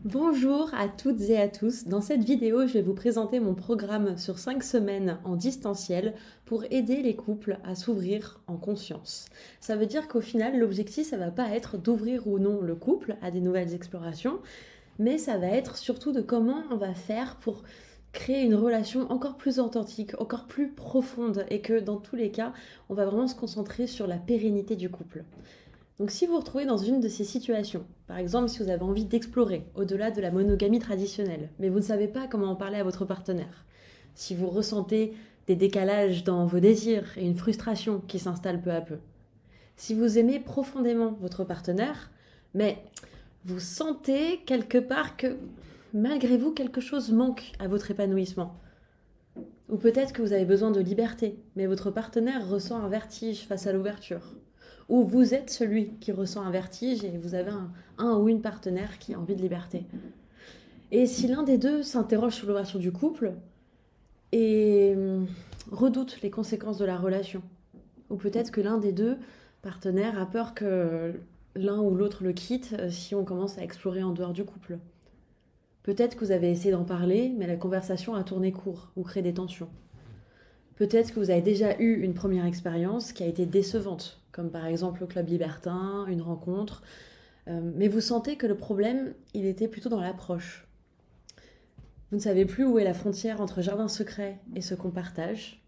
Bonjour à toutes et à tous. Dans cette vidéo, je vais vous présenter mon programme sur 5 semaines en distanciel pour aider les couples à s'ouvrir en conscience. Ça veut dire qu'au final, l'objectif, ça va pas être d'ouvrir ou non le couple à des nouvelles explorations, mais ça va être surtout de comment on va faire pour créer une relation encore plus authentique, encore plus profonde et que dans tous les cas, on va vraiment se concentrer sur la pérennité du couple. Donc si vous vous retrouvez dans une de ces situations, par exemple si vous avez envie d'explorer au-delà de la monogamie traditionnelle, mais vous ne savez pas comment en parler à votre partenaire, si vous ressentez des décalages dans vos désirs et une frustration qui s'installe peu à peu, si vous aimez profondément votre partenaire, mais vous sentez quelque part que malgré vous quelque chose manque à votre épanouissement, ou peut-être que vous avez besoin de liberté, mais votre partenaire ressent un vertige face à l'ouverture. Ou vous êtes celui qui ressent un vertige et vous avez un ou une partenaire qui a envie de liberté. Et si l'un des deux s'interroge sur l'ouverture du couple et redoute les conséquences de la relation, ou peut-être que l'un des deux partenaires a peur que l'un ou l'autre le quitte si on commence à explorer en dehors du couple. Peut-être que vous avez essayé d'en parler, mais la conversation a tourné court ou créé des tensions. Peut-être que vous avez déjà eu une première expérience qui a été décevante, comme par exemple le club libertin, une rencontre, mais vous sentez que le problème, il était plutôt dans l'approche. Vous ne savez plus où est la frontière entre jardin secret et ce qu'on partage.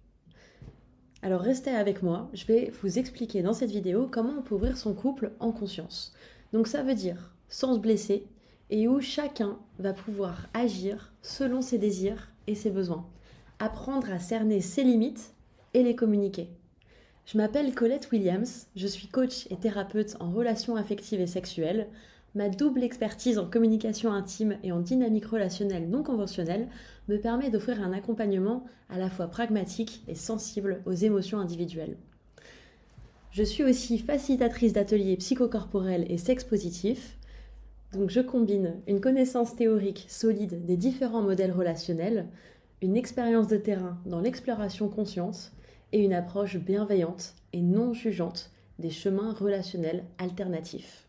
Alors restez avec moi, je vais vous expliquer dans cette vidéo comment on peut ouvrir son couple en conscience. Donc ça veut dire sans se blesser et où chacun va pouvoir agir selon ses désirs et ses besoins. Apprendre à cerner ses limites et les communiquer. Je m'appelle Colette Williams, je suis coach et thérapeute en relations affectives et sexuelles. Ma double expertise en communication intime et en dynamique relationnelle non conventionnelle me permet d'offrir un accompagnement à la fois pragmatique et sensible aux émotions individuelles. Je suis aussi facilitatrice d'ateliers psychocorporels et sexe positif. Donc je combine une connaissance théorique solide des différents modèles relationnels, une expérience de terrain dans l'exploration consciente et une approche bienveillante et non jugeante des chemins relationnels alternatifs.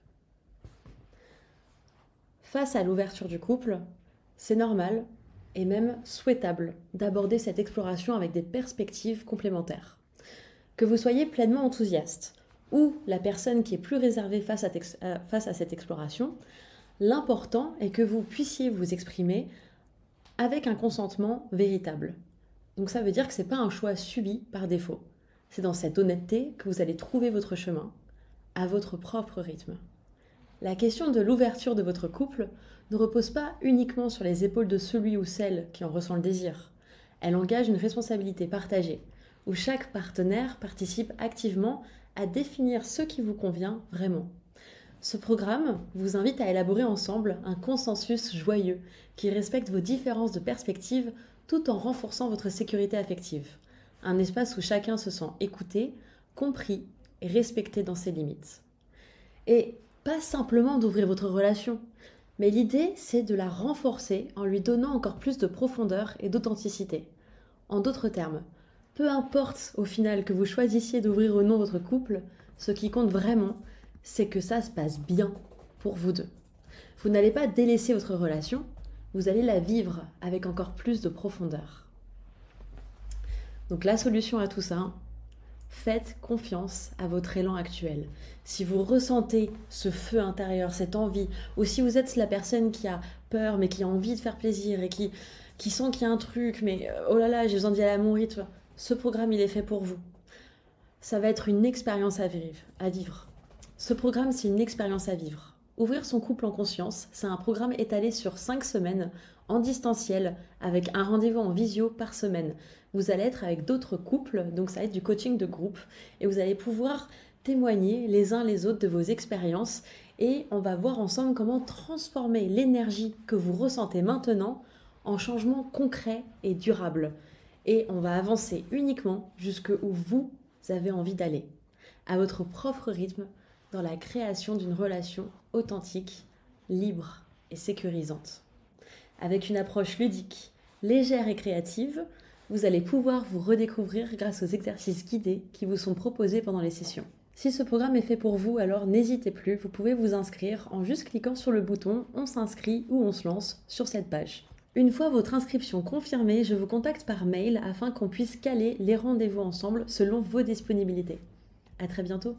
Face à l'ouverture du couple, c'est normal et même souhaitable d'aborder cette exploration avec des perspectives complémentaires. Que vous soyez pleinement enthousiaste ou la personne qui est plus réservée face à cette exploration, l'important est que vous puissiez vous exprimer avec un consentement véritable. Donc ça veut dire que ce n'est pas un choix subi par défaut. C'est dans cette honnêteté que vous allez trouver votre chemin, à votre propre rythme. La question de l'ouverture de votre couple ne repose pas uniquement sur les épaules de celui ou celle qui en ressent le désir. Elle engage une responsabilité partagée, où chaque partenaire participe activement à définir ce qui vous convient vraiment. Ce programme vous invite à élaborer ensemble un consensus joyeux qui respecte vos différences de perspective tout en renforçant votre sécurité affective. Un espace où chacun se sent écouté, compris et respecté dans ses limites. Et pas simplement d'ouvrir votre relation, mais l'idée c'est de la renforcer en lui donnant encore plus de profondeur et d'authenticité. En d'autres termes, peu importe au final que vous choisissiez d'ouvrir ou non votre couple, ce qui compte vraiment, c'est que ça se passe bien pour vous deux. Vous n'allez pas délaisser votre relation, vous allez la vivre avec encore plus de profondeur. Donc la solution à tout ça, faites confiance à votre élan actuel. Si vous ressentez ce feu intérieur, cette envie, ou si vous êtes la personne qui a peur mais qui a envie de faire plaisir et qui sent qu'il y a un truc, mais oh là là, j'ai besoin d'y aller à mon rythme, ce programme il est fait pour vous. Ça va être une expérience à vivre. Ce programme, c'est une expérience à vivre. Ouvrir son couple en conscience, c'est un programme étalé sur 5 semaines, en distanciel, avec un rendez-vous en visio par semaine. Vous allez être avec d'autres couples, donc ça va être du coaching de groupe, et vous allez pouvoir témoigner les uns les autres de vos expériences, et on va voir ensemble comment transformer l'énergie que vous ressentez maintenant en changement concret et durable. Et on va avancer uniquement jusque où vous avez envie d'aller, à votre propre rythme, dans la création d'une relation authentique, libre et sécurisante. Avec une approche ludique, légère et créative, vous allez pouvoir vous redécouvrir grâce aux exercices guidés qui vous sont proposés pendant les sessions. Si ce programme est fait pour vous, alors n'hésitez plus, vous pouvez vous inscrire en juste cliquant sur le bouton « On s'inscrit » ou « On se lance » sur cette page. Une fois votre inscription confirmée, je vous contacte par mail afin qu'on puisse caler les rendez-vous ensemble selon vos disponibilités. À très bientôt!